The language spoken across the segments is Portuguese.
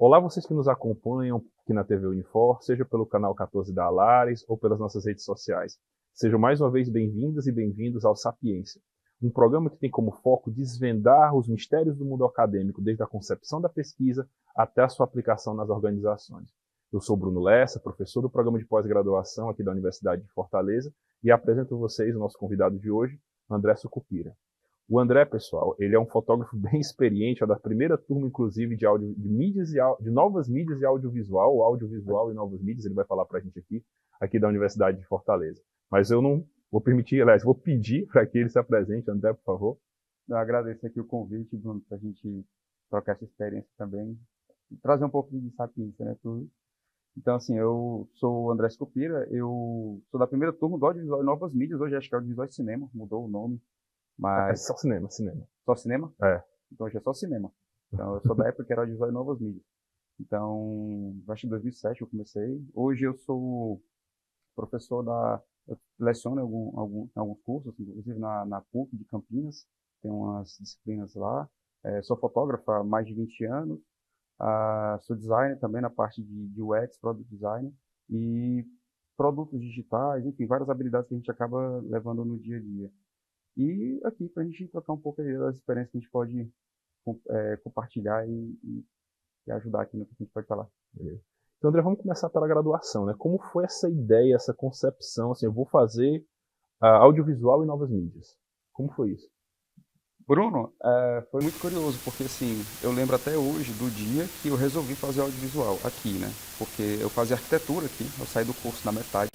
Olá, vocês que nos acompanham aqui na TV Unifor, seja pelo canal 14 da Alares ou pelas nossas redes sociais. Sejam mais uma vez bem-vindas e bem-vindos ao Sapiência, um programa que tem como foco desvendar os mistérios do mundo acadêmico, desde a concepção da pesquisa até a sua aplicação nas organizações. Eu sou Bruno Lessa, professor do programa de pós-graduação aqui da Universidade de Fortaleza, e apresento a vocês o nosso convidado de hoje, André Sucupira. O André, pessoal, ele é um fotógrafo bem experiente, é da primeira turma, inclusive, de novas mídias e audiovisual e novas mídias, ele vai falar para a gente aqui da Universidade de Fortaleza. Mas eu não vou permitir, aliás, vou pedir para que ele se apresente. André, por favor. Eu agradeço aqui o convite, Bruno, para a gente trocar essa experiência também, e trazer um pouco de sapiência, né, tudo. Então, assim, eu sou o André Scupira, eu sou da primeira turma do Audiovisual e Novas Mídias, hoje acho que é Audiovisual e Cinema, mudou o nome, É mas só cinema. só cinema? É. Então hoje é só cinema. Então eu sou da época que era Audiovisual e Novas Mídias. Então, acho que em 2007 eu comecei. Hoje eu sou professor eu leciono alguns cursos, inclusive na PUC de Campinas, tem umas disciplinas lá. Sou fotógrafo há mais de 20 anos. Sou designer também na parte de UX, Product Design, e produtos digitais, enfim, várias habilidades que a gente acaba levando no dia a dia. E aqui para a gente trocar um pouco aí das experiências que a gente pode compartilhar e ajudar aqui no que a gente pode falar. Beleza. Então, André, vamos começar pela graduação, né? Como foi essa ideia, essa concepção, assim, eu vou fazer audiovisual e novas mídias. Como foi isso? Bruno, foi muito curioso, porque assim, eu lembro até hoje do dia que eu resolvi fazer audiovisual aqui, né? Porque eu fazia arquitetura aqui, eu saí do curso na metade.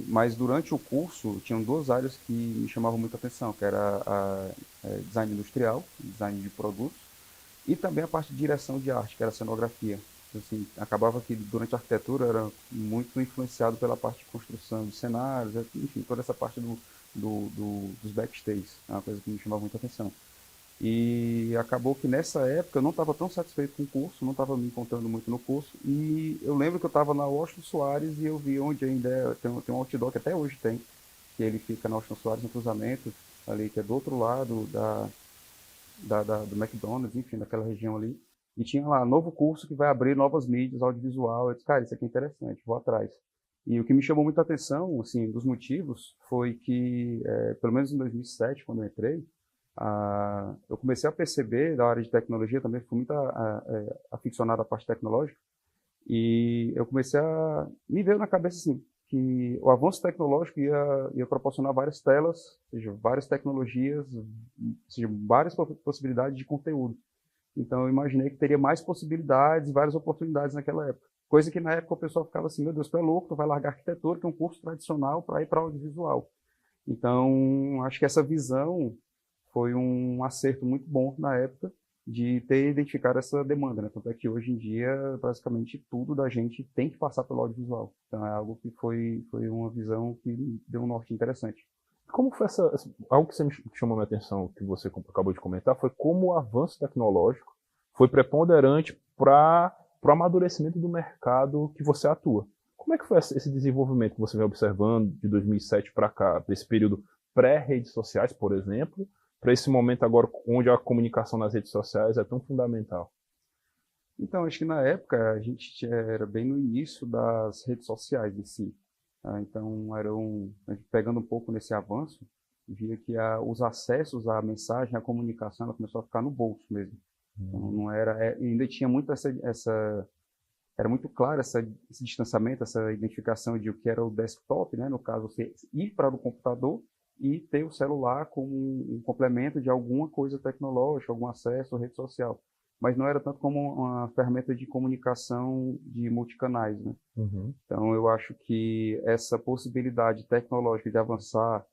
Mas durante o curso, tinham duas áreas que me chamavam muita atenção, que era design industrial, design de produtos, e também a parte de direção de arte, que era cenografia. Assim, acabava que durante a arquitetura era muito influenciado pela parte de construção de cenários, enfim, toda essa parte dos backstage, é uma coisa que me chamava muita atenção. E acabou que nessa época eu não estava tão satisfeito com o curso, não estava me encontrando muito no curso. E eu lembro que eu estava na Washington Soares e eu vi onde ainda tem um outdoor que até hoje tem, que ele fica na Washington Soares no cruzamento, ali que é do outro lado do McDonald's, enfim, daquela região ali. E tinha lá, novo curso que vai abrir novas mídias, audiovisual. Eu disse, cara, isso aqui é interessante, vou atrás. E o que me chamou muita atenção, assim, dos motivos, foi que, pelo menos em 2007, quando eu entrei, eu comecei a perceber, da área de tecnologia, também fui muito aficionado à parte tecnológica, e eu comecei a me ver na cabeça assim, que o avanço tecnológico ia proporcionar várias telas, ou seja, várias tecnologias, ou seja, várias possibilidades de conteúdo. Então eu imaginei que teria mais possibilidades, várias oportunidades naquela época. Coisa que na época o pessoal ficava assim, meu Deus, tu é louco, tu vai largar arquitetura, que é um curso tradicional, para ir para audiovisual. Então, acho que essa visão foi um acerto muito bom na época de ter identificado essa demanda, né? Tanto é que hoje em dia, basicamente, tudo da gente tem que passar pelo audiovisual. Então, é algo que foi uma visão que deu um norte interessante. Como foi algo que chamou a minha atenção, que você acabou de comentar, foi como o avanço tecnológico foi preponderante para o amadurecimento do mercado que você atua. Como é que foi esse desenvolvimento que você vem observando de 2007 para cá, para esse período pré-redes sociais, por exemplo, para esse momento agora onde a comunicação nas redes sociais é tão fundamental? Então, acho que na época a gente era bem no início das redes sociais em si. Então, a gente pegando um pouco nesse avanço, via que os acessos à mensagem, à comunicação, ela começou a ficar no bolso mesmo. Então, não era, ainda tinha muito era muito claro esse distanciamento, essa identificação de o que era o desktop, né? No caso, você ir para o computador e ter o celular como um complemento de alguma coisa tecnológica, algum acesso à rede social. Mas não era tanto como uma ferramenta de comunicação de multicanais, né? Uhum. Então, eu acho que essa possibilidade tecnológica de avançar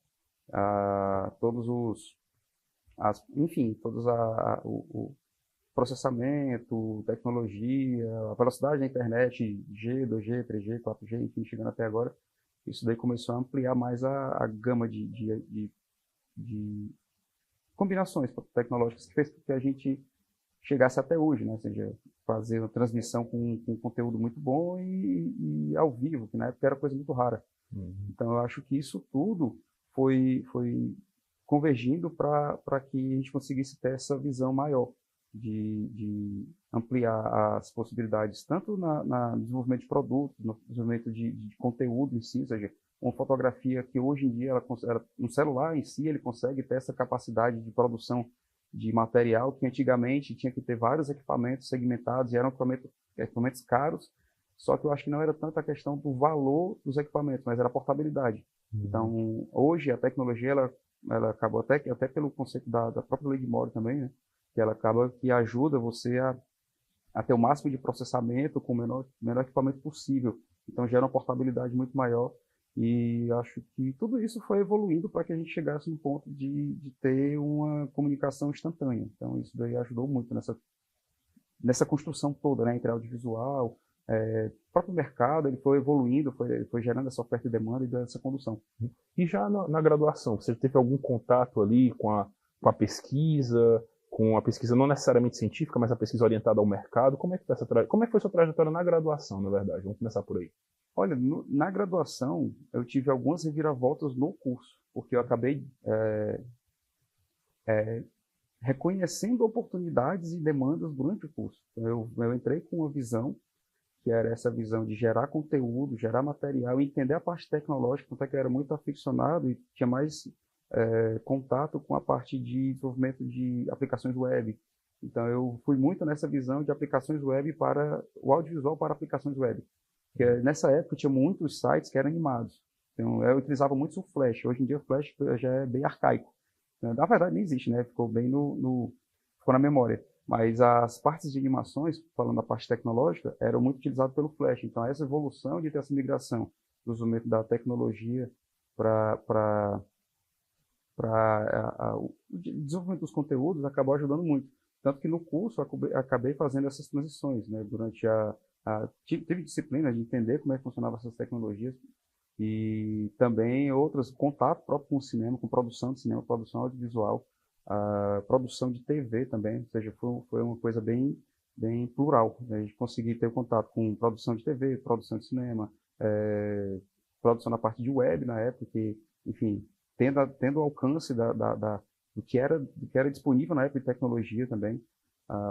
todos enfim, todos o processamento, tecnologia, a velocidade da internet, G, 2G, 3G, 4G, enfim, chegando até agora, isso daí começou a ampliar mais a gama de combinações tecnológicas que fez com que a gente chegasse até hoje, né? Ou seja, fazer uma transmissão com conteúdo muito bom e ao vivo, que na época era coisa muito rara. Uhum. Então, eu acho que isso tudo foi convergindo para que a gente conseguisse ter essa visão maior. de ampliar as possibilidades, tanto no desenvolvimento de produtos, no desenvolvimento de conteúdo em si, ou seja, uma fotografia que hoje em dia, um celular em si, ele consegue ter essa capacidade de produção de material que antigamente tinha que ter vários equipamentos segmentados e eram equipamentos caros, só que eu acho que não era tanto a questão do valor dos equipamentos, mas era a portabilidade. Então, hoje a tecnologia, ela acabou até pelo conceito da própria lei de Moore também, né? Que ela acaba que ajuda você a ter o máximo de processamento com o menor equipamento possível. Então, gera uma portabilidade muito maior. E acho que tudo isso foi evoluindo para que a gente chegasse no ponto de ter uma comunicação instantânea. Então, isso daí ajudou muito nessa construção toda, né, entre audiovisual, o próprio mercado, ele foi evoluindo, foi gerando essa oferta e demanda e dando essa condução. E já na graduação, você teve algum contato ali com a pesquisa, com a pesquisa não necessariamente científica, mas a pesquisa orientada ao mercado? Como é que foi sua trajetória na graduação, na verdade? Vamos começar por aí. Olha, na graduação, eu tive algumas reviravoltas no curso, porque eu acabei reconhecendo oportunidades e demandas durante o curso. Então, eu entrei com uma visão, que era essa visão de gerar conteúdo, gerar material, entender a parte tecnológica, tanto é que eu era muito aficionado e tinha mais contato com a parte de desenvolvimento de aplicações web. Então, eu fui muito nessa visão de aplicações web para o audiovisual para aplicações web. Porque nessa época tinha muitos sites que eram animados. Então, eu utilizava muito o Flash. Hoje em dia o Flash já é bem arcaico. Na verdade, nem existe, né? Ficou bem ficou na memória. Mas as partes de animações, falando da parte tecnológica, eram muito utilizadas pelo Flash. Então, essa evolução de ter essa migração do desenvolvimento da tecnologia para o desenvolvimento dos conteúdos acabou ajudando muito. Tanto que no curso eu acabei fazendo essas transições, né? Durante tive disciplina de entender como é que funcionavam essas tecnologias e também outras, contato próprio com o cinema, com produção de cinema, produção audiovisual, produção de TV também, ou seja, foi uma coisa bem plural, né? A gente conseguir ter contato com produção de TV, produção de cinema, produção na parte de web na época, que, enfim, tendo o alcance do que era disponível na época de tecnologia também.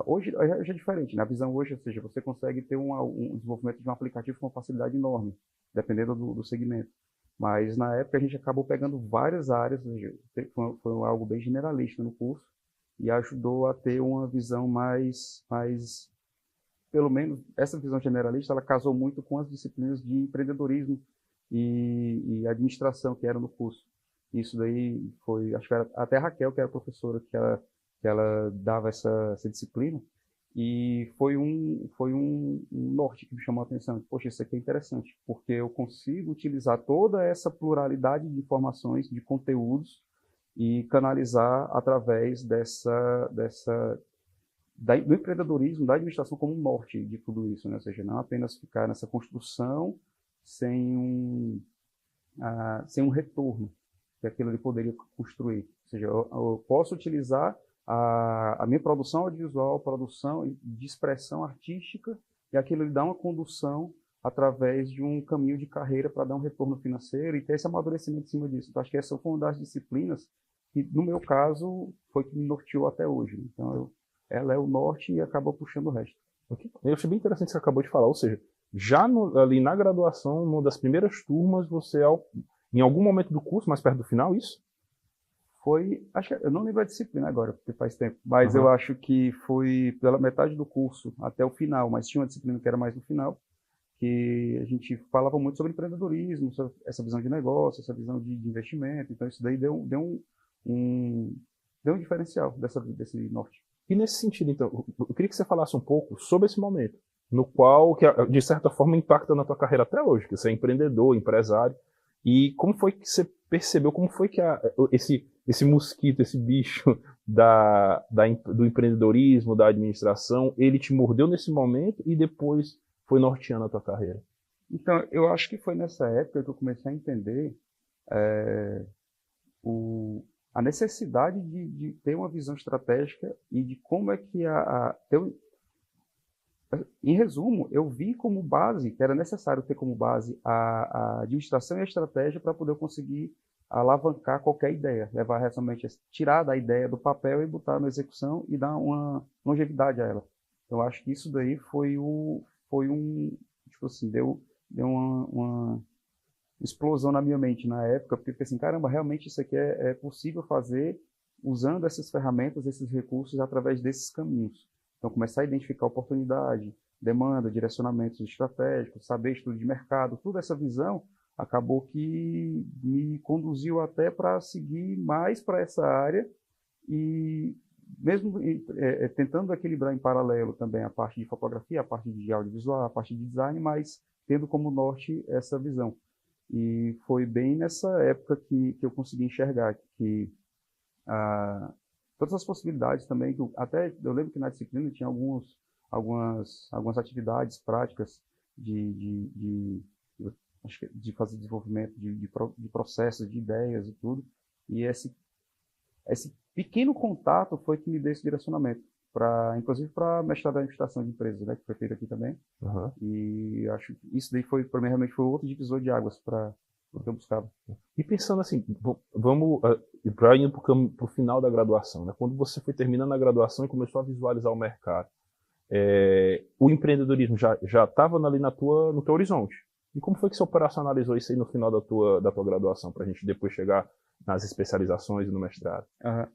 Hoje já é diferente, na visão hoje, ou seja, você consegue ter um desenvolvimento de um aplicativo com uma facilidade enorme, dependendo do segmento. Mas na época a gente acabou pegando várias áreas, ou seja, foi algo bem generalista no curso e ajudou a ter uma visão mais, pelo menos essa visão generalista, ela casou muito com as disciplinas de empreendedorismo e administração que eram no curso. Isso daí foi, acho que era até a Raquel, que era professora, que ela dava essa disciplina, e foi um norte que me chamou a atenção. Poxa, isso aqui é interessante, porque eu consigo utilizar toda essa pluralidade de informações, de conteúdos, e canalizar através do empreendedorismo, da administração como um norte de tudo isso, né? Ou seja, não apenas ficar nessa construção sem um retorno que aquilo ali poderia construir. Ou seja, eu posso utilizar a minha produção audiovisual, produção de expressão artística, e aquilo lhe dá uma condução através de um caminho de carreira para dar um retorno financeiro e ter esse amadurecimento em cima disso. Então, acho que essa foi uma das disciplinas que, no meu caso, foi que me norteou até hoje. Então, ela é o norte e acaba puxando o resto. Eu achei bem interessante o que você acabou de falar, ou seja, já ali na graduação, numa das primeiras turmas, você, em algum momento do curso, mais perto do final, isso? Acho que eu não lembro a disciplina agora, porque faz tempo, mas eu acho que foi pela metade do curso até o final, mas tinha uma disciplina que era mais no final, que a gente falava muito sobre empreendedorismo, sobre essa visão de negócio, essa visão de investimento. Então isso daí deu um diferencial desse norte. E nesse sentido, então, eu queria que você falasse um pouco sobre esse momento, no qual, que de certa forma, impacta na tua carreira até hoje, que você é empreendedor, empresário, e como foi que você percebeu, como foi que esse mosquito, esse bicho do empreendedorismo, da administração, ele te mordeu nesse momento e depois foi norteando a tua carreira? Então, eu acho que foi nessa época que eu comecei a entender a necessidade de ter uma visão estratégica e de como é que em resumo, eu vi como base, que era necessário ter como base a administração e a estratégia para poder conseguir alavancar qualquer ideia, levar realmente, tirar da ideia do papel e botar na execução e dar uma longevidade a ela. Eu acho que isso daí foi tipo assim, deu uma explosão na minha mente na época, porque eu fiquei assim, caramba, realmente isso aqui é possível fazer usando essas ferramentas, esses recursos através desses caminhos. Então, começar a identificar oportunidade, demanda, direcionamentos estratégicos, saber estudo de mercado, toda essa visão acabou que me conduziu até para seguir mais para essa área e mesmo tentando equilibrar em paralelo também a parte de fotografia, a parte de audiovisual, a parte de design, mas tendo como norte essa visão. E foi bem nessa época que eu consegui enxergar que todas as possibilidades também, até eu lembro que na disciplina tinha algumas atividades práticas de fazer desenvolvimento de processos, de ideias e tudo. E esse pequeno contato foi que me deu esse direcionamento, inclusive para mestrado em administração de empresas, né, que foi feito aqui também. Uhum. E acho que isso daí para mim realmente foi outro divisor de águas para o que eu buscava. E pensando assim, vamos para ir para o final da graduação, né? Quando você foi terminando a graduação e começou a visualizar o mercado, o empreendedorismo já estava ali no teu horizonte. E como foi que você operacionalizou isso aí no final da tua graduação, para a gente depois chegar nas especializações e no mestrado? Uhum.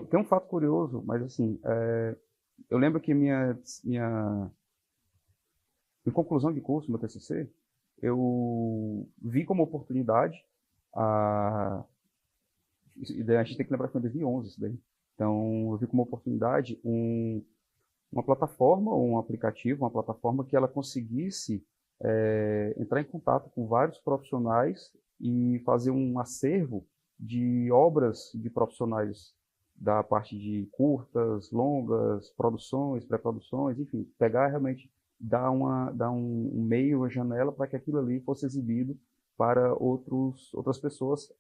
Tem um fato curioso, mas assim, eu lembro que em conclusão de curso, meu TCC, eu vi como oportunidade a gente tem que lembrar que foi em 2011 isso daí. Então, eu vi como oportunidade uma plataforma ou um aplicativo, uma plataforma que ela conseguisse entrar em contato com vários profissionais e fazer um acervo de obras de profissionais da parte de curtas, longas, produções, pré-produções, enfim, pegar realmente, dar um meio, uma janela para que aquilo ali fosse exibido para outras pessoas,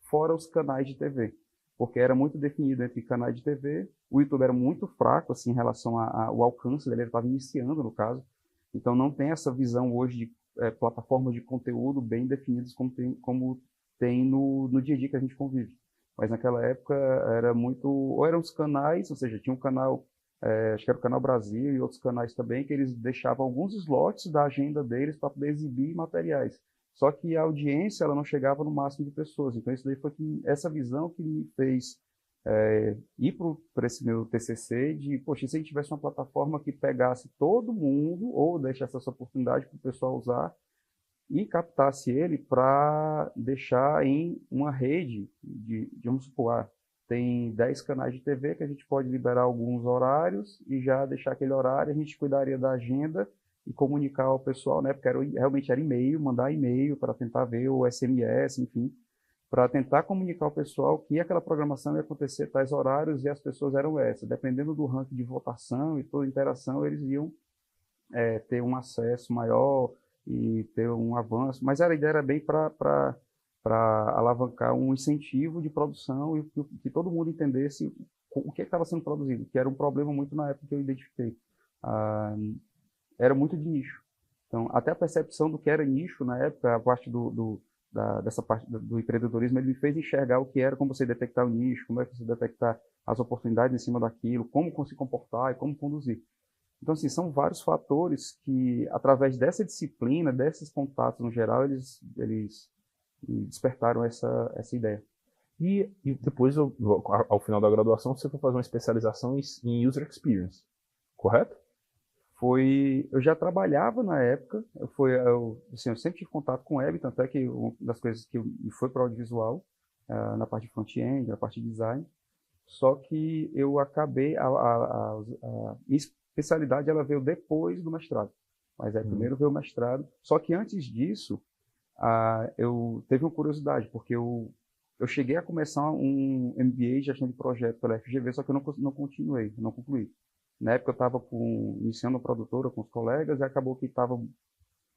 fora os canais de TV. Porque era muito definido entre canais de TV, o YouTube era muito fraco assim, em relação ao alcance dele, ele estava iniciando no caso, então não tem essa visão hoje de plataformas de conteúdo bem definidas como tem no dia a dia que a gente convive. Mas naquela época era muito, ou eram os canais, ou seja, tinha um canal, acho que era o Canal Brasil e outros canais também, que eles deixavam alguns slots da agenda deles para poder exibir materiais. Só que a audiência ela não chegava no máximo de pessoas. Então isso daí foi essa visão que me fez ir para esse meu TCC de, poxa, se a gente tivesse uma plataforma que pegasse todo mundo ou deixasse essa oportunidade para o pessoal usar e captasse ele para deixar em uma rede vamos supor, tem 10 canais de TV que a gente pode liberar alguns horários e já deixar aquele horário, a gente cuidaria da agenda e comunicar ao pessoal, né? Porque realmente era e-mail, mandar e-mail para tentar ver o SMS, enfim, para tentar comunicar ao pessoal que aquela programação ia acontecer tais horários e as pessoas eram essas. Dependendo do ranking de votação e toda interação, eles iam ter um acesso maior e ter um avanço. Mas a ideia era bem para alavancar um incentivo de produção e que todo mundo entendesse o que estava sendo produzido, que era um problema muito na época que eu identifiquei. Era muito de nicho. Então, até a percepção do que era nicho na época, a parte dessa parte do empreendedorismo, ele me fez enxergar o que era, como você detectar o nicho, como é que você detectar as oportunidades em cima daquilo, como se comportar e como conduzir. Então, assim, são vários fatores que, através dessa disciplina, desses contatos no geral, eles despertaram essa ideia. E depois, ao final da graduação, você foi fazer uma especialização em User Experience, correto? Eu já trabalhava na época, eu sempre tive contato com web, tanto é que uma das coisas que foi para o audiovisual, na parte de front-end, na parte de design, só que eu acabei, a minha especialidade ela veio depois do mestrado, mas primeiro veio o mestrado, só que antes disso, eu teve uma curiosidade, porque eu cheguei a começar um MBA de gestão de projeto pela FGV, só que eu não continuei, não concluí. Na época eu estava iniciando a produtora com os colegas e acabou que estava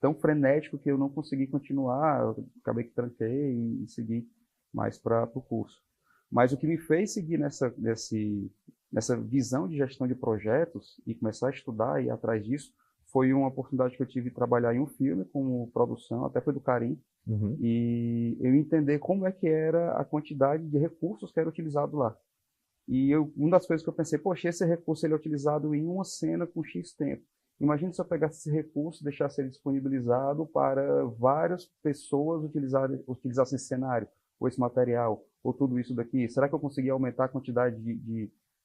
tão frenético que eu não consegui continuar, eu acabei que tranquei e segui mais para o curso. Mas o que me fez seguir nessa visão de gestão de projetos e começar a estudar e ir atrás disso foi uma oportunidade que eu tive de trabalhar em um filme como produção, até foi do Carim, Uhum. e eu entender como é que era a quantidade de recursos que era utilizado lá. E uma das coisas que eu pensei, poxa, esse recurso ele é utilizado em uma cena com X tempo. Imagina se eu pegasse esse recurso e deixasse ele disponibilizado para várias pessoas utilizassem esse cenário, ou esse material, ou tudo isso daqui. Será que eu conseguia aumentar a quantidade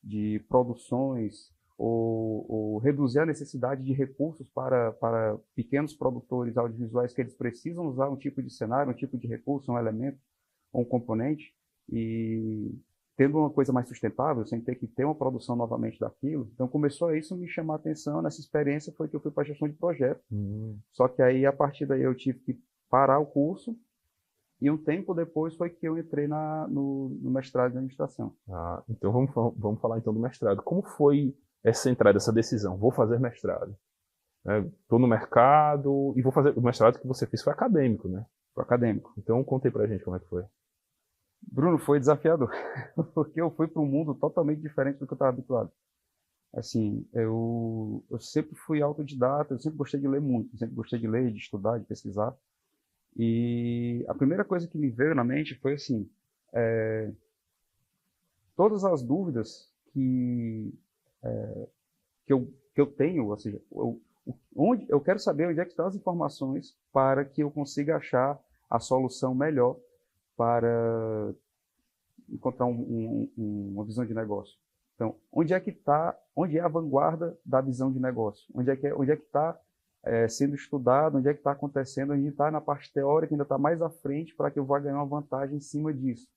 de produções, ou reduzir a necessidade de recursos para pequenos produtores audiovisuais que eles precisam usar um tipo de cenário, um tipo de recurso, um elemento, ou um componente? E tendo uma coisa mais sustentável, sem ter que ter uma produção novamente daquilo. Então começou a isso me chamar a atenção, nessa experiência foi que eu fui para a gestão de projeto. Só que aí, a partir daí, eu tive que parar o curso, e um tempo depois foi que eu entrei no mestrado de administração. Então vamos falar então do mestrado. Como foi essa entrada, essa decisão? Vou fazer mestrado. Estou no mercado e vou fazer... O mestrado que você fez foi acadêmico, né? Foi acadêmico. Então conta aí pra gente como é que foi. Bruno, foi desafiador, porque eu fui para um mundo totalmente diferente do que eu estava habituado. Assim, eu sempre fui autodidata, eu sempre gostei de ler muito, sempre gostei de ler, de estudar, de pesquisar. E a primeira coisa que me veio na mente foi assim, todas as dúvidas que eu tenho, ou seja, onde eu quero saber onde é que estão as informações para que eu consiga achar a solução melhor para encontrar uma visão de negócio. Então, onde é a vanguarda da visão de negócio? Onde é que está sendo estudado, onde é que está acontecendo, onde está na parte teórica, ainda está mais à frente para que eu vá ganhar uma vantagem em cima disso.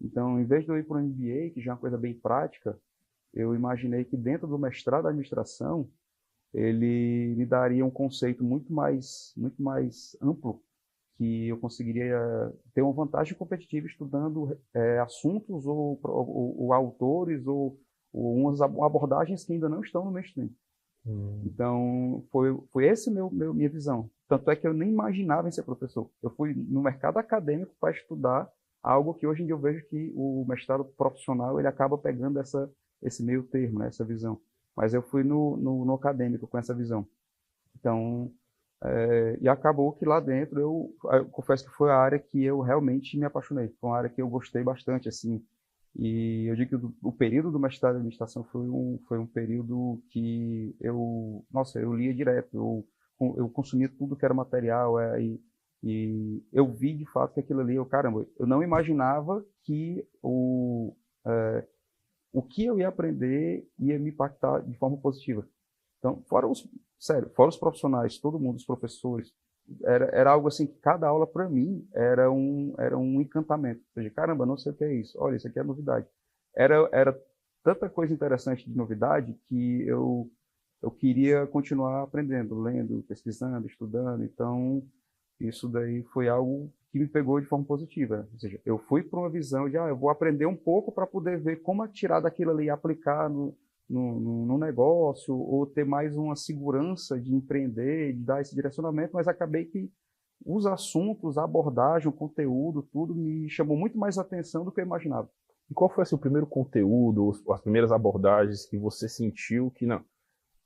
Então, em vez de eu ir para o MBA, que já é uma coisa bem prática, eu imaginei que dentro do mestrado de administração, ele me daria um conceito muito mais amplo, que eu conseguiria ter uma vantagem competitiva estudando assuntos ou autores ou umas abordagens que ainda não estão no mainstream. Então, foi essa minha visão. Tanto é que eu nem imaginava em ser professor. Eu fui no mercado acadêmico para estudar algo que hoje em dia eu vejo que o mestrado profissional ele acaba pegando esse meio termo, né, essa visão. Mas eu fui no acadêmico com essa visão. Então, e acabou que lá dentro eu confesso que foi a área que eu realmente me apaixonei. Foi uma área que eu gostei bastante, assim. E eu digo que o período do mestrado de administração foi um período que eu lia direto. Eu consumia tudo que era material, e eu vi de fato que aquilo ali, caramba, eu não imaginava que o que eu ia aprender ia me impactar de forma positiva. Então, fora os profissionais, todo mundo, os professores, era algo assim que cada aula para mim era um encantamento. Ou seja, caramba, não sei o que é isso. Olha, isso aqui é novidade. Era tanta coisa interessante de novidade que eu queria continuar aprendendo, lendo, pesquisando, estudando. Então, isso daí foi algo que me pegou de forma positiva. Ou seja, eu fui para uma visão de, eu vou aprender um pouco para poder ver como tirar daquilo ali e aplicar no negócio, ou ter mais uma segurança de empreender, de dar esse direcionamento, mas acabei que os assuntos, a abordagem, o conteúdo, tudo me chamou muito mais atenção do que eu imaginava. E qual foi assim, o primeiro conteúdo, as primeiras abordagens que você sentiu que, não,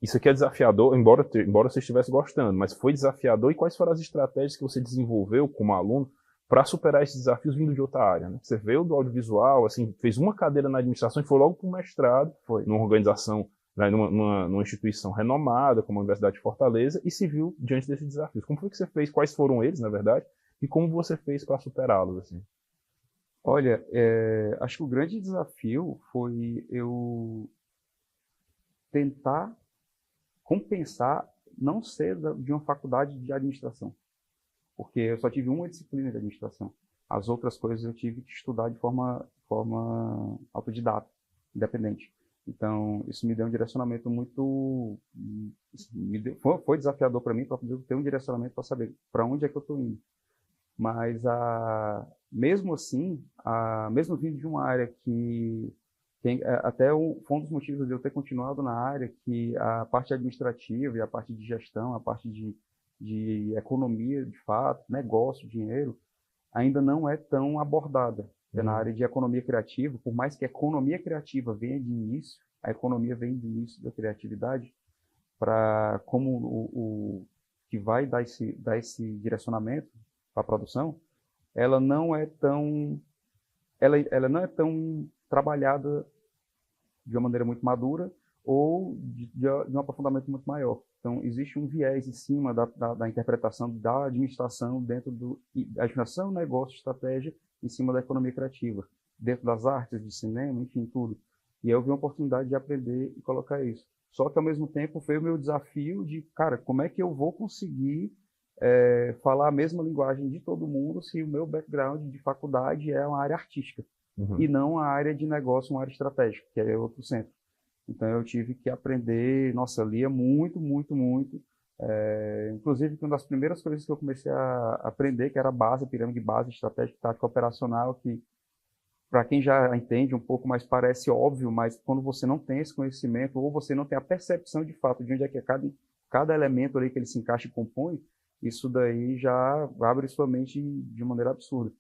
isso aqui é desafiador, embora você estivesse gostando, mas foi desafiador, e quais foram as estratégias que você desenvolveu como aluno para superar esses desafios vindo de outra área, né? Você veio do audiovisual, assim, fez uma cadeira na administração e foi logo para o mestrado, numa organização, né, numa instituição renomada, como a Universidade de Fortaleza, e se viu diante desses desafios. Como foi que você fez? Quais foram eles, na verdade? E como você fez para superá-los, assim? Olha, acho que o grande desafio foi eu tentar compensar não ser de uma faculdade de administração, porque eu só tive uma disciplina de administração. As outras coisas eu tive que estudar de forma autodidata, independente. Então, isso me deu um direcionamento muito... foi desafiador para mim, para poder ter um direcionamento para saber para onde é que eu estou indo. Mas, mesmo assim, mesmo vindo de uma área que foi um dos motivos de eu ter continuado na área, que a parte administrativa e a parte de gestão, a parte de economia, de fato, negócio, dinheiro, ainda não é tão abordada. Na área de economia criativa, por mais que a economia criativa venha de início, a economia vem de início da criatividade, para como que vai dar esse direcionamento para a produção, ela não é tão ela não é tão trabalhada de uma maneira muito madura ou de um aprofundamento muito maior. Então, existe um viés em cima da interpretação da administração dentro da administração, negócio, estratégia, em cima da economia criativa, dentro das artes, de cinema, enfim, tudo. E aí eu vi uma oportunidade de aprender e colocar isso. Só que, ao mesmo tempo, foi o meu desafio de, cara, como é que eu vou conseguir falar a mesma linguagem de todo mundo se o meu background de faculdade é uma área artística e não a área de negócio, uma área estratégica, que é outro centro. Então eu tive que aprender, nossa, eu lia muito, muito, muito. Inclusive, uma das primeiras coisas que eu comecei a aprender, que era a base, a pirâmide base, estratégica, tática operacional, que para quem já entende um pouco mais parece óbvio, mas quando você não tem esse conhecimento, ou você não tem a percepção de fato de onde é que é cada elemento ali que ele se encaixa e compõe, isso daí já abre sua mente de maneira absurda.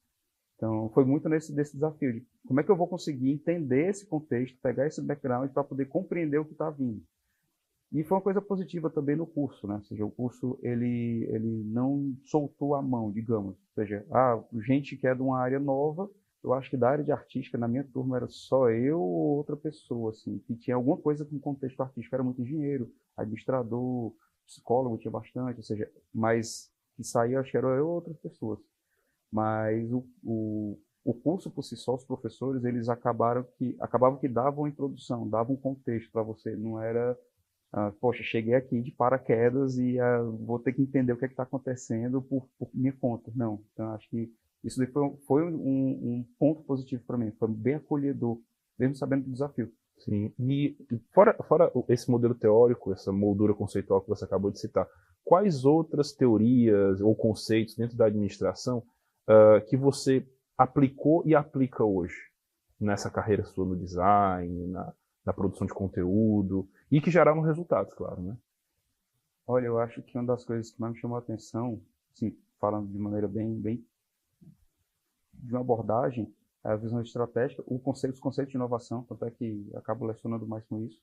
Então, foi muito desse desafio de como é que eu vou conseguir entender esse contexto, pegar esse background para poder compreender o que está vindo. E foi uma coisa positiva também no curso, né? Ou seja, o curso ele não soltou a mão, digamos. Ou seja, gente que é de uma área nova, eu acho que da área de artística, na minha turma, era só eu ou outra pessoa, assim, que tinha alguma coisa com contexto artístico. Era muito engenheiro, administrador, psicólogo, tinha bastante, ou seja, mas que saía, acho que era eu ou outras pessoas. Mas o curso por si só, os professores, eles acabavam que davam introdução, davam um contexto para você. Não era, poxa, cheguei aqui de paraquedas e vou ter que entender o que é que está acontecendo por minha conta. Não. Então, acho que isso daí foi um ponto positivo para mim. Foi bem acolhedor, mesmo sabendo do desafio. Sim. E fora esse modelo teórico, essa moldura conceitual que você acabou de citar, quais outras teorias ou conceitos dentro da administração que você aplicou e aplica hoje nessa carreira sua no design, na produção de conteúdo e que geraram resultados, claro, né? Olha, eu acho que uma das coisas que mais me chamou a atenção, assim, falando de maneira bem de uma abordagem, é a visão estratégica, os conceitos de inovação, tanto é que acabo lecionando mais com isso,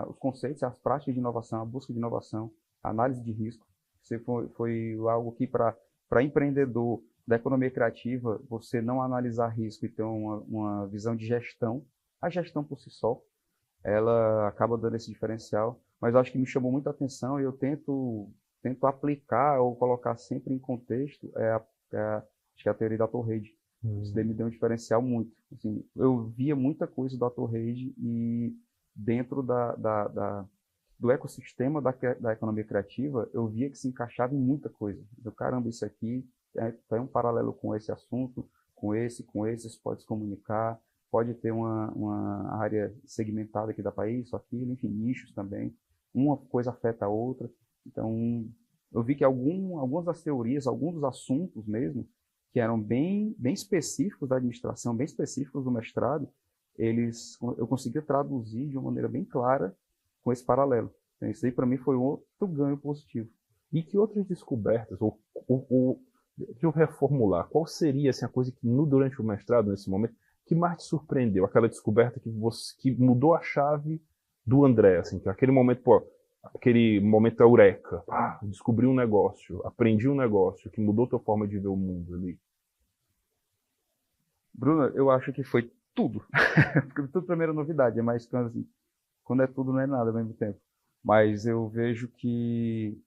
os conceitos, as práticas de inovação, a busca de inovação, a análise de risco. Isso foi algo que para empreendedor da economia criativa, você não analisar risco e ter uma visão de gestão, a gestão por si só, ela acaba dando esse diferencial, mas eu acho que me chamou muita atenção e eu tento aplicar ou colocar sempre em contexto acho que é a teoria da Torrade. Isso daí me deu um diferencial muito. Assim, eu via muita coisa da Torrade e dentro do ecossistema da economia criativa, eu via que se encaixava em muita coisa. Eu, caramba, isso aqui tem um paralelo com esse assunto, com esse se pode se comunicar, pode ter uma área segmentada aqui da país, isso, aquilo, enfim, nichos também. Uma coisa afeta a outra. Então, eu vi que algumas das teorias, alguns dos assuntos mesmo, que eram bem específicos da administração, bem específicos do mestrado, eu conseguia traduzir de uma maneira bem clara com esse paralelo. Então, isso aí, para mim, foi um outro ganho positivo. E que outras descobertas, deixa eu reformular, qual seria assim, a coisa que durante o mestrado, nesse momento, que mais te surpreendeu? Aquela descoberta que mudou a chave do André, assim, que aquele momento, aquele momento eureka, descobri um negócio, aprendi um negócio que mudou tua forma de ver o mundo ali. Bruno, eu acho que foi tudo. Porque tudo primeira novidade, é mais assim, quando é tudo não é nada ao mesmo tempo. Mas eu vejo que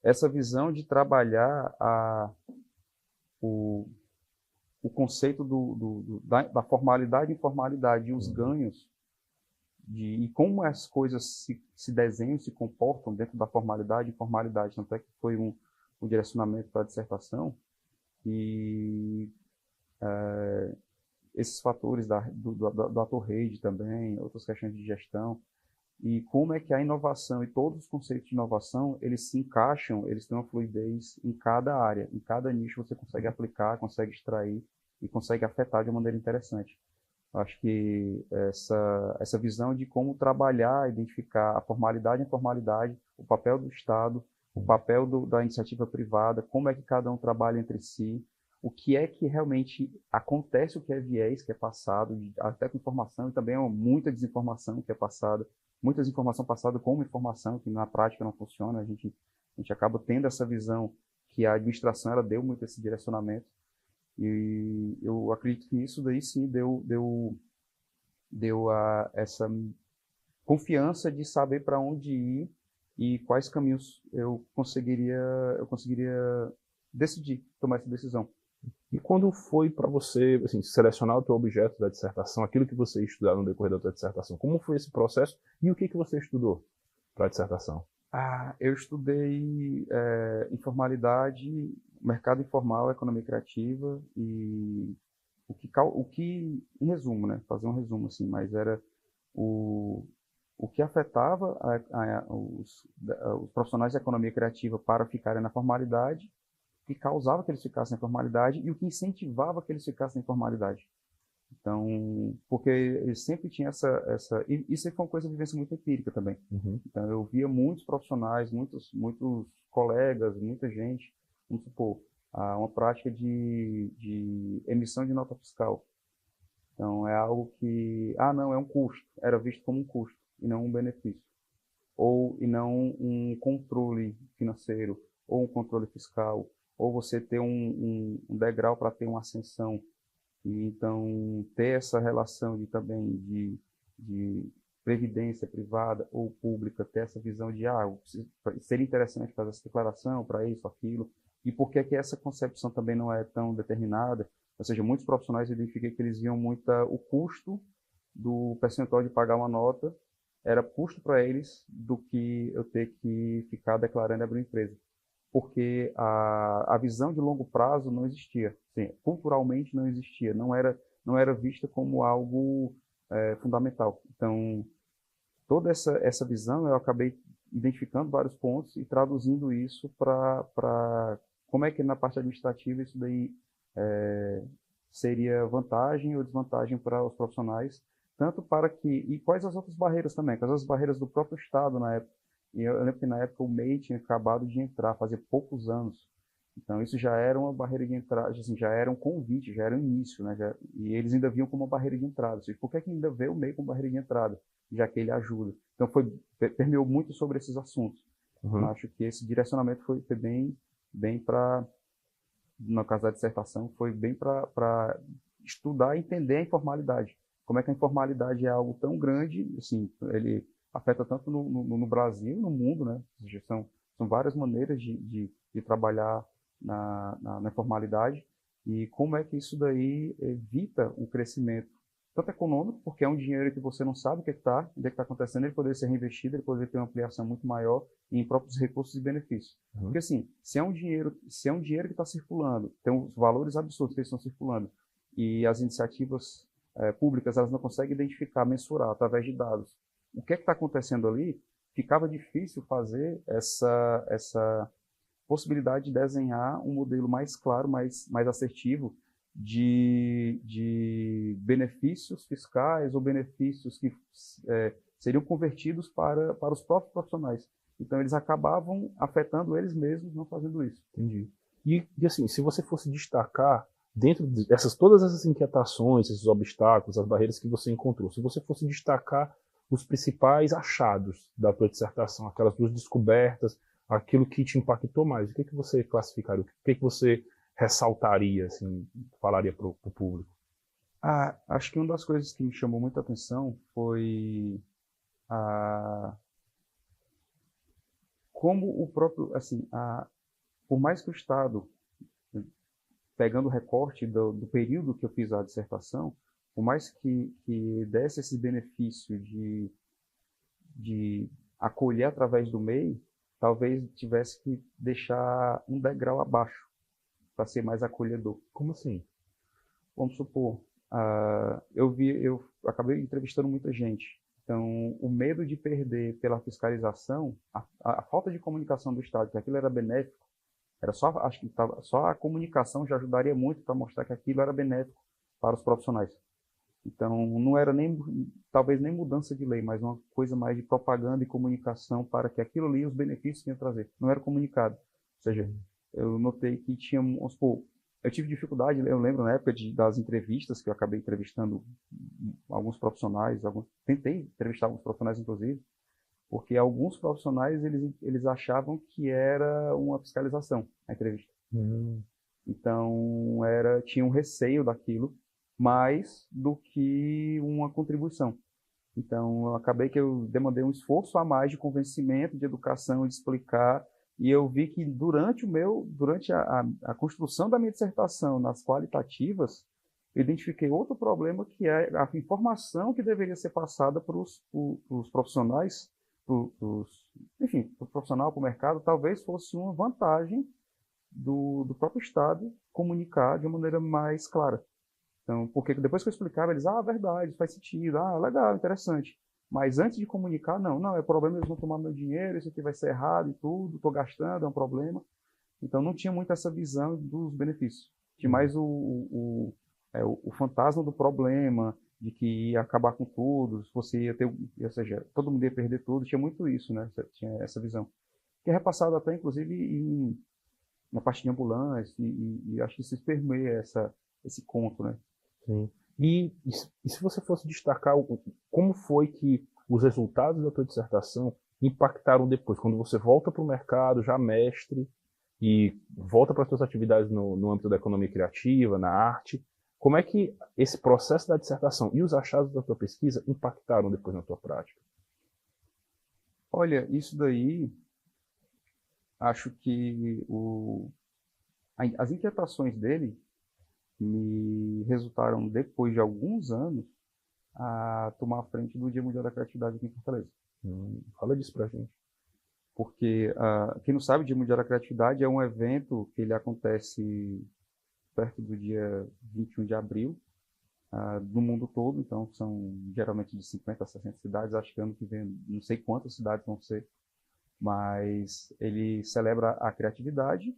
essa visão de trabalhar o conceito da formalidade e informalidade e os ganhos e como as coisas se desenham, se comportam dentro da formalidade e informalidade. Tanto é que foi um direcionamento para a dissertação. E esses fatores da Torrade também, outras questões de gestão, e como é que a inovação e todos os conceitos de inovação, eles se encaixam, eles têm uma fluidez em cada área, em cada nicho você consegue aplicar, consegue extrair e consegue afetar de uma maneira interessante. Acho que essa visão de como trabalhar, identificar a formalidade e a informalidade, o papel do Estado, o papel da iniciativa privada, como é que cada um trabalha entre si, o que é que realmente acontece, o que é viés que é passado, até com informação, e também muita desinformação que é passada. muitas informações passadas como informação que na prática não funciona. A gente acaba tendo essa visão que a administração ela deu muito esse direcionamento. E eu acredito que isso daí sim deu essa confiança de saber para onde ir e quais caminhos eu conseguiria decidir, tomar essa decisão. E quando foi para você, assim, selecionar o teu objeto da dissertação, aquilo que você ia estudar no decorrer da tua dissertação? Como foi esse processo e o que você estudou para a dissertação? Eu estudei informalidade, mercado informal, economia criativa e o que, em resumo, né, fazer um resumo assim, mas era o que afetava os profissionais de economia criativa para ficarem na formalidade, o que causava que eles ficassem na formalidade e o que incentivava que eles ficassem na formalidade. Então, porque eles sempre tinham e isso aí foi uma coisa de vivência muito empírica também. Uhum. Então, eu via muitos profissionais, muitos colegas, muita gente, vamos supor, uma prática de emissão de nota fiscal. Então, é algo que, não, é um custo, era visto como um custo e não um benefício. E não um controle financeiro, ou um controle fiscal, ou você ter um degrau para ter uma ascensão. E, então, ter essa relação também de previdência privada ou pública, ter essa visão de, seria interessante fazer essa declaração para isso, aquilo. E por que essa concepção também não é tão determinada? Ou seja, muitos profissionais identifiquei que eles viam muito o custo do percentual de pagar uma nota, era custo para eles do que eu ter que ficar declarando e abrir empresa. Porque a visão de longo prazo não existia. Assim, culturalmente não existia, não era vista como algo fundamental. Então, toda essa visão eu acabei identificando vários pontos e traduzindo isso para como é que na parte administrativa isso daí seria vantagem ou desvantagem para os profissionais, tanto para e quais as outras barreiras também, quais as barreiras do próprio Estado na época. E eu lembro que na época o MEI tinha acabado de entrar, fazia poucos anos. Então isso já era uma barreira de entrada, assim, já era um convite, já era um início, né? E eles ainda viam como uma barreira de entrada. Assim, por que ainda vê o MEI como barreira de entrada? Já que ele ajuda. Então permeou muito sobre esses assuntos. Uhum. Eu acho que esse direcionamento foi bem para, no caso da dissertação, foi bem para estudar e entender a informalidade. Como é que a informalidade é algo tão grande, assim, ele afeta tanto no Brasil e no mundo, né? Ou seja, são várias maneiras de trabalhar na informalidade e como é que isso daí evita o crescimento, tanto econômico, porque é um dinheiro que você não sabe onde é que está acontecendo, ele poderia ser reinvestido, ele poderia ter uma ampliação muito maior em próprios recursos e benefícios. Uhum. Porque assim, se é um dinheiro que está circulando, tem os valores absurdos que estão circulando e as iniciativas públicas elas não conseguem identificar, mensurar através de dados o que está acontecendo ali, ficava difícil fazer essa possibilidade de desenhar um modelo mais claro, mais assertivo de benefícios fiscais ou benefícios que seriam convertidos para os próprios profissionais. Então, eles acabavam afetando eles mesmos não fazendo isso. Entendi. E assim, se você fosse destacar, dentro dessas todas essas inquietações, esses obstáculos, as barreiras que você encontrou, se você fosse destacar os principais achados da tua dissertação, aquelas duas descobertas, aquilo que te impactou mais, o que você classificaria? O que você ressaltaria, assim, falaria para o público? Acho que uma das coisas que me chamou muita atenção foi como o próprio, assim, por mais que o Estado, pegando o recorte do período que eu fiz a dissertação, por mais que desse esse benefício de acolher através do MEI, talvez tivesse que deixar um degrau abaixo para ser mais acolhedor. Como assim? Vamos supor, eu acabei entrevistando muita gente. Então, o medo de perder pela fiscalização, a falta de comunicação do Estado, que aquilo era benéfico, acho que só a comunicação já ajudaria muito para mostrar que aquilo era benéfico para os profissionais. Então, não era talvez nem mudança de lei, mas uma coisa mais de propaganda e comunicação para que aquilo ali, os benefícios que ia trazer. Não era comunicado. Ou seja, eu notei que tinha, vamos supor, eu tive dificuldade, eu lembro na época das entrevistas, que eu acabei entrevistando alguns profissionais, tentei entrevistar alguns profissionais, inclusive, porque alguns profissionais eles achavam que era uma fiscalização a entrevista. Então tinha um receio daquilo mais do que uma contribuição. Então eu acabei que eu demandei um esforço a mais de convencimento, de educação, de explicar, e eu vi que durante a construção da minha dissertação nas qualitativas, eu identifiquei outro problema, que é a informação que deveria ser passada para os profissionais, enfim, para o profissional, para o mercado, talvez fosse uma vantagem do próprio Estado comunicar de uma maneira mais clara. Então, porque depois que eu explicava, eles, verdade, faz sentido, legal, interessante. Mas antes de comunicar, não, é problema, eles vão tomar meu dinheiro, isso aqui vai ser errado e tudo, estou gastando, é um problema. Então, não tinha muito essa visão dos benefícios. Tinha mais o fantasma do problema, de que ia acabar com tudo, você ia ter, ou seja, todo mundo ia perder tudo, tinha muito isso, né? Tinha essa visão. Que é repassado até, inclusive, na parte de ambulância, e acho que isso permeia esse conto, né? Sim. E se você fosse destacar como foi que os resultados da tua dissertação impactaram depois, quando você volta para o mercado, já mestre, e volta para as suas atividades no âmbito da economia criativa, na arte, como é que esse processo da dissertação e os achados da tua pesquisa impactaram depois na tua prática? Olha, isso daí, acho que as inquietações dele me resultaram, depois de alguns anos, a tomar a frente do Dia Mundial da Criatividade aqui em Fortaleza. Fala disso pra gente. Porque, quem não sabe, o Dia Mundial da Criatividade é um evento que ele acontece perto do dia 21 de abril, no mundo todo. Então, são geralmente de 50 a 60 cidades. Acho que ano que vem, não sei quantas cidades vão ser, mas ele celebra a criatividade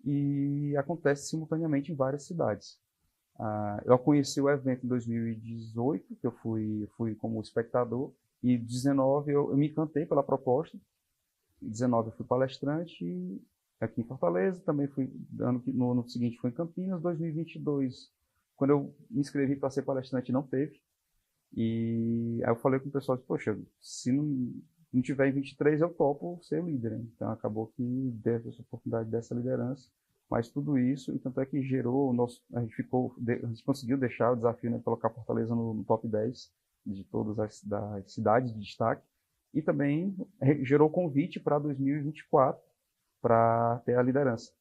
e acontece simultaneamente em várias cidades. Eu conheci o evento em 2018, que eu fui como espectador, e em 2019 eu me encantei pela proposta. Em 2019 eu fui palestrante aqui em Fortaleza, também no ano seguinte fui em Campinas. 2022, quando eu me inscrevi para ser palestrante, não teve. E aí eu falei com o pessoal, poxa, se não tiver em 23, eu topo ser líder, né? Então acabou que deu essa oportunidade dessa liderança. Mas tudo isso, e tanto é que gerou a gente conseguiu deixar o desafio, né, colocar Fortaleza no top 10 de todas das cidades de destaque, e também gerou convite para 2024 para ter a liderança.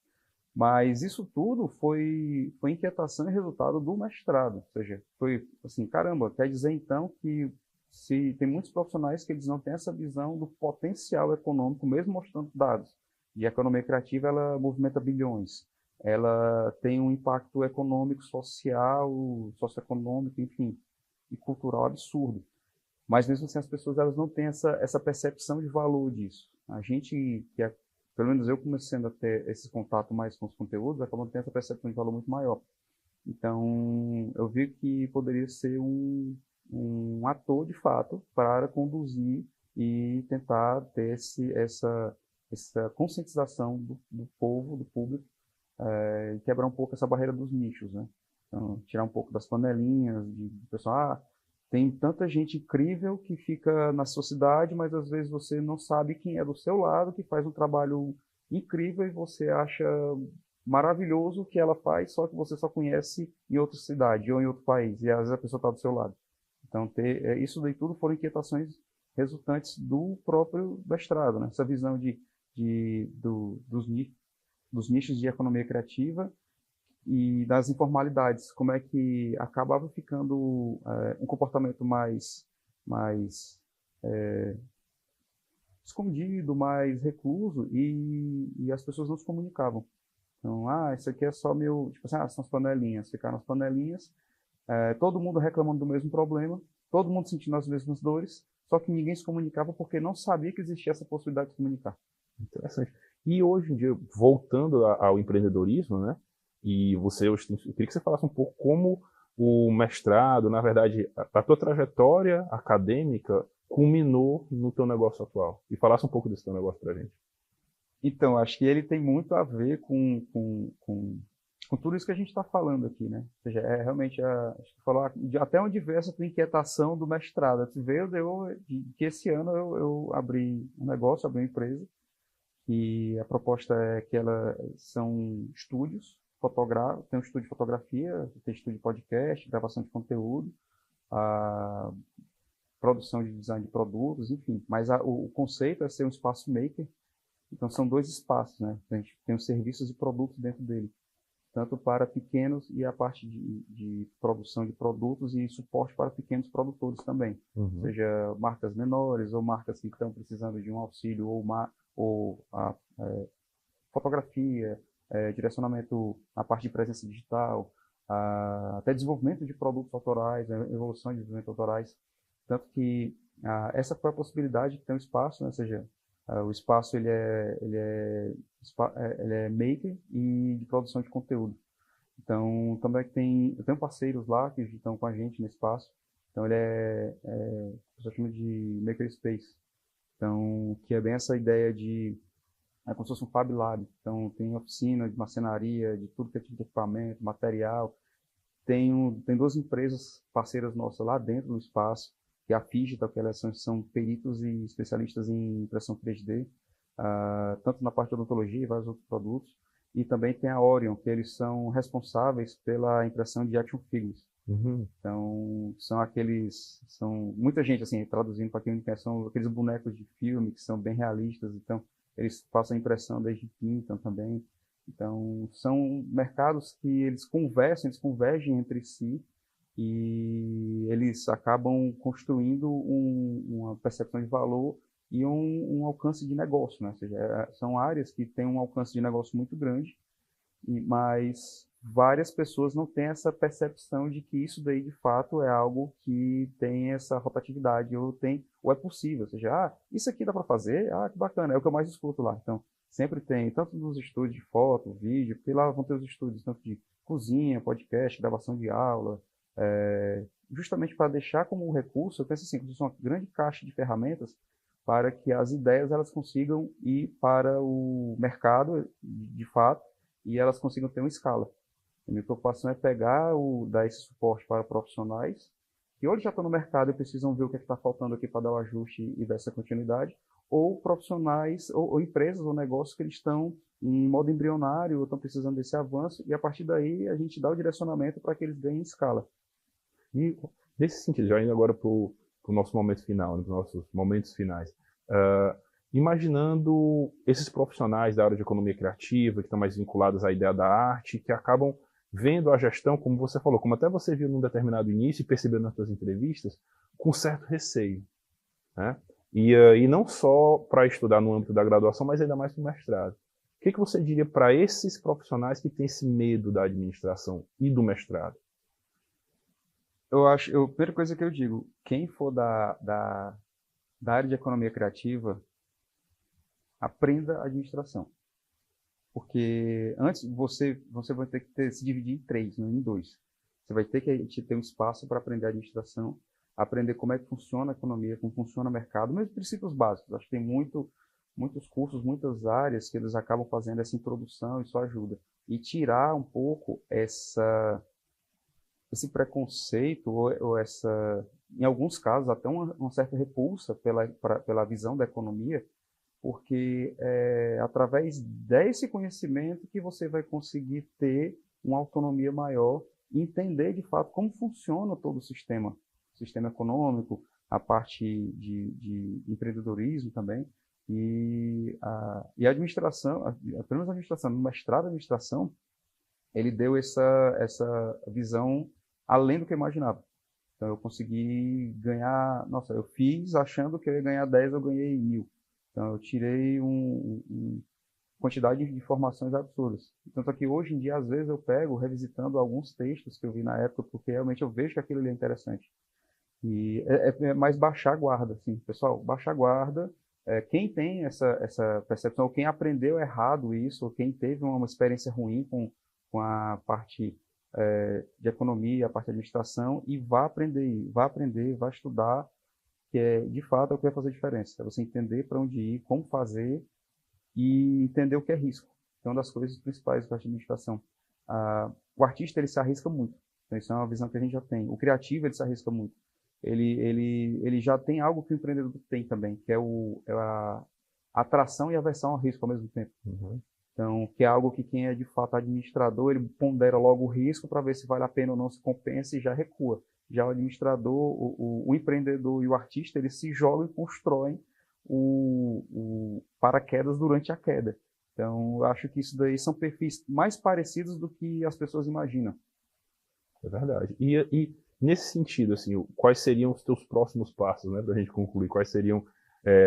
Mas isso tudo foi inquietação e resultado do mestrado, ou seja, foi assim, caramba, quer dizer então que se tem muitos profissionais que eles não têm essa visão do potencial econômico, mesmo mostrando dados. E a economia criativa, ela movimenta bilhões. Ela tem um impacto econômico, social, socioeconômico, enfim, e cultural absurdo. Mas mesmo assim, as pessoas elas não têm essa percepção de valor disso. A gente, pelo menos eu começando a ter esse contato mais com os conteúdos, acabam tendo essa percepção de valor muito maior. Então, eu vi que poderia ser um ator, de fato, para conduzir e tentar ter essa conscientização do povo, do público, e quebrar um pouco essa barreira dos nichos, né? Então, tirar um pouco das panelinhas, de pessoal, tem tanta gente incrível que fica na sua cidade, mas às vezes você não sabe quem é do seu lado, que faz um trabalho incrível e você acha maravilhoso o que ela faz, só que você só conhece em outra cidade ou em outro país, e às vezes a pessoa está do seu lado. Então, isso daí tudo foram inquietações resultantes do próprio mestrado, né? Essa visão dos nichos de economia criativa e das informalidades, como é que acabava ficando um comportamento mais escondido, mais recluso, e as pessoas não se comunicavam. Então, isso aqui é só tipo assim, são as panelinhas, ficar nas panelinhas, todo mundo reclamando do mesmo problema, todo mundo sentindo as mesmas dores, só que ninguém se comunicava porque não sabia que existia essa possibilidade de se comunicar. Interessante. E hoje em dia, voltando ao empreendedorismo, né? E eu queria que você falasse um pouco como o mestrado, na verdade, a tua trajetória acadêmica culminou no teu negócio atual. E falasse um pouco desse teu negócio pra gente. Então, acho que ele tem muito a ver com com tudo isso que a gente está falando aqui, né? Ou seja, realmente, acho que falar até onde veio essa tua inquietação do mestrado. Veio que esse ano eu abri um negócio, abri uma empresa, e a proposta é que são estúdios fotográficos, tem um estúdio de fotografia, tem estúdio de podcast, gravação de conteúdo, a produção de design de produtos, enfim. Mas o conceito é ser um espaço maker. Então são dois espaços, né? A gente tem os serviços e produtos dentro dele, tanto para pequenos e a parte de produção de produtos e suporte para pequenos produtores também. Seja marcas menores ou marcas que estão precisando de um auxílio ou fotografia, direcionamento na parte de presença digital, até desenvolvimento de produtos autorais, evolução de desenvolvimento autorais. Tanto que essa foi a possibilidade de ter um espaço, né? Ou seja, o espaço ele é maker e de produção de conteúdo. Então, também eu tenho parceiros lá que estão com a gente no espaço. Então, ele eu chamo de makerspace. Então, que é bem essa ideia é como se fosse um Fab Lab. Então, tem oficina de marcenaria, de tudo que é tipo de equipamento, material. Tem duas empresas parceiras nossas lá dentro do espaço, que é a Figital, que elas são peritos e especialistas em impressão 3D, tanto na parte de odontologia e vários outros produtos. E também tem a Orion, que eles são responsáveis pela impressão de action figures. Então, são muita gente, assim, traduzindo para quem não conhece, são aqueles bonecos de filme que são bem realistas. Então, eles passam a impressão desde pintam também. Então, são mercados que eles convergem entre si e eles acabam construindo uma percepção de valor e um alcance de negócio, né? Ou seja, são áreas que têm um alcance de negócio muito grande, mas várias pessoas não têm essa percepção de que isso daí, de fato, é algo que tem essa rotatividade ou é possível. Ou seja, isso aqui dá para fazer? Que bacana, é o que eu mais escuto lá. Então, sempre tem, tanto nos estúdios de foto, vídeo, porque lá vão ter os estúdios tanto de cozinha, podcast, gravação de aula, justamente para deixar como um recurso, eu penso assim, como uma grande caixa de ferramentas para que as ideias elas consigam ir para o mercado, de fato, e elas consigam ter uma escala. A minha preocupação é dar esse suporte para profissionais que hoje já estão no mercado e precisam ver o que está faltando aqui para dar o ajuste e dar essa continuidade, ou profissionais, ou empresas ou negócios que eles estão em modo embrionário ou estão precisando desse avanço, e a partir daí a gente dá o direcionamento para que eles ganhem escala. E nesse sentido, já indo agora para o nosso momento final, né, para os nossos momentos finais, imaginando esses profissionais da área de economia criativa, que estão mais vinculados à ideia da arte, que acabam vendo a gestão, como você falou, como até você viu num determinado início e percebeu nas suas entrevistas, com certo receio, né? E não só para estudar no âmbito da graduação, mas ainda mais para o mestrado. O que você diria para esses profissionais que têm esse medo da administração e do mestrado? A primeira coisa que eu digo, quem for da área de economia criativa, aprenda a administração. Porque antes você vai ter que se dividir em três, não em dois. Você vai ter que ter um espaço para aprender a administração, aprender como é que funciona a economia, como funciona o mercado, mesmo princípios básicos. Acho que tem muitos cursos, muitas áreas que eles acabam fazendo essa introdução, isso ajuda. E tirar um pouco esse preconceito ou em alguns casos, até uma certa repulsa pela visão da economia, porque é através desse conhecimento que você vai conseguir ter uma autonomia maior e entender, de fato, como funciona todo o sistema econômico, a parte de empreendedorismo também, e a administração, apenas a administração, no mestrado de administração, ele deu essa visão além do que eu imaginava. Então, eu consegui ganhar, eu fiz achando que eu ia ganhar 10, eu ganhei 1.000. Então, eu tirei quantidade de informações absurdas. Tanto que hoje em dia, às vezes, eu pego revisitando alguns textos que eu vi na época, porque realmente eu vejo que aquilo ali é interessante. E é mais baixar a guarda, assim. Pessoal, baixar a guarda. Quem tem essa percepção, ou quem aprendeu errado isso, ou quem teve uma experiência ruim com a parte de economia, a parte de administração, e vá aprender, vá estudar, que de fato é o que vai fazer diferença. É você entender para onde ir, como fazer e entender o que é risco. É uma das coisas principais da administração. o artista ele se arrisca muito. Então, isso é uma visão que a gente já tem. O criativo ele se arrisca muito. Ele já tem algo que o empreendedor tem também, que é a atração e aversão ao risco ao mesmo tempo. Uhum. Então, que é algo que quem é de fato administrador, ele pondera logo o risco para ver se vale a pena ou não, se compensa e já recua. Já o administrador, o empreendedor e o artista, eles se jogam e constroem o paraquedas durante a queda. Então, eu acho que isso daí são perfis mais parecidos do que as pessoas imaginam. É verdade. E nesse sentido, assim, quais seriam os teus próximos passos, né, para a gente concluir? Quais seriam,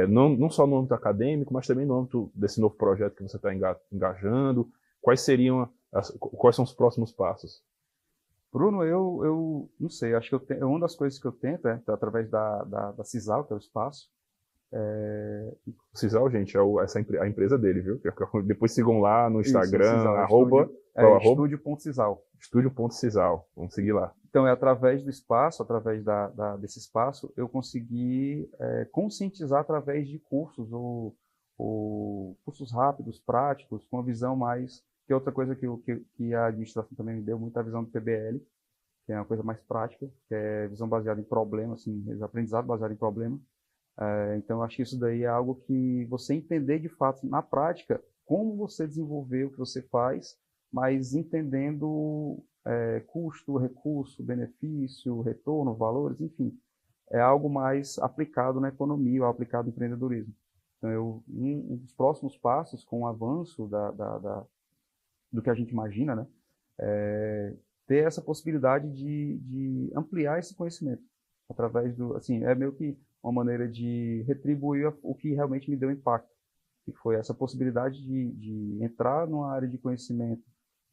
não só no âmbito acadêmico, mas também no âmbito desse novo projeto que você está engajando? Quais são os próximos passos? Bruno, eu não sei, acho que uma das coisas que eu tento é, através da CISAL, que é o espaço. O Cisal, gente, a empresa dele, viu? Depois sigam lá no Instagram, Isso, estúdio.cisal. Estúdio.cisal, vamos seguir lá. Então, através do espaço, através desse espaço, eu consegui conscientizar através de cursos, ou cursos rápidos, práticos, com a visão mais... Que é outra coisa que a administração também me deu, muita visão do PBL, que é uma coisa mais prática, que é visão baseada em problema, assim, aprendizado baseado em problema. Então, eu acho que isso daí é algo que você entender de fato, na prática, como você desenvolver o que você faz, mas entendendo custo, recurso, benefício, retorno, valores, enfim. É algo mais aplicado na economia, ou aplicado no empreendedorismo. Então, um dos próximos passos, com o avanço do que a gente imagina, né, ter essa possibilidade de ampliar esse conhecimento através assim, é meio que uma maneira de retribuir o que realmente me deu impacto, que foi essa possibilidade de entrar numa área de conhecimento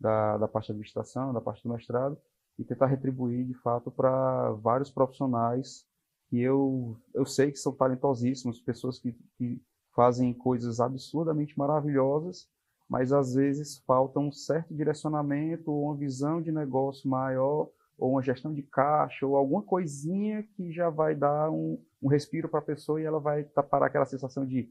da parte da administração, da parte do mestrado, e tentar retribuir, de fato, para vários profissionais que eu sei que são talentosíssimos, pessoas que fazem coisas absurdamente maravilhosas, mas às vezes falta um certo direcionamento ou uma visão de negócio maior, ou uma gestão de caixa, ou alguma coisinha que já vai dar um respiro para a pessoa e ela vai parar aquela sensação de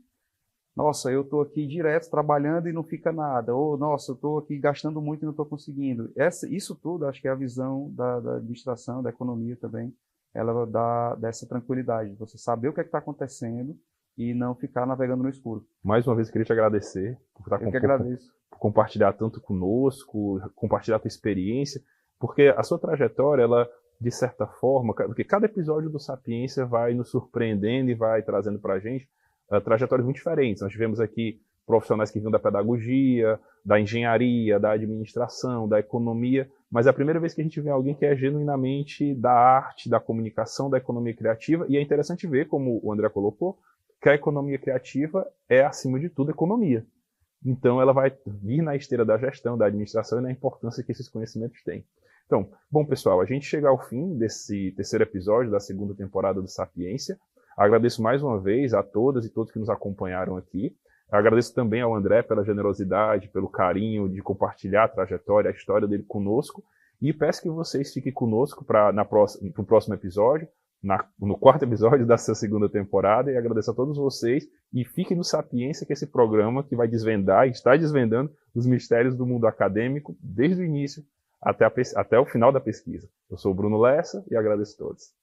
nossa, eu estou aqui direto trabalhando e não fica nada, ou nossa, eu estou aqui gastando muito e não estou conseguindo. Isso tudo, acho que é a visão da administração, da economia também, ela dá dessa tranquilidade, você saber o que está acontecendo e não ficar navegando no escuro. Mais uma vez, eu queria te agradecer por compartilhar tanto conosco, compartilhar a tua experiência, porque a sua trajetória, ela, de certa forma, porque cada episódio do Sapiência vai nos surpreendendo e vai trazendo para a gente trajetórias muito diferentes. Nós tivemos aqui profissionais que vinham da pedagogia, da engenharia, da administração, da economia, mas é a primeira vez que a gente vê alguém que é genuinamente da arte, da comunicação, da economia criativa, e é interessante ver, como o André colocou, que a economia criativa é, acima de tudo, economia. Então, ela vai vir na esteira da gestão, da administração e na importância que esses conhecimentos têm. Então, bom, pessoal, a gente chega ao fim desse terceiro episódio da segunda temporada do Sapiência. Agradeço mais uma vez a todas e todos que nos acompanharam aqui. Agradeço também ao André pela generosidade, pelo carinho de compartilhar a trajetória, a história dele conosco. E peço que vocês fiquem conosco para o próximo episódio, no quarto episódio dessa segunda temporada, e agradeço a todos vocês, e fiquem no Sapiência, que é esse programa que vai desvendar, e está desvendando os mistérios do mundo acadêmico, desde o início até o final da pesquisa. Eu sou o Bruno Lessa e agradeço a todos.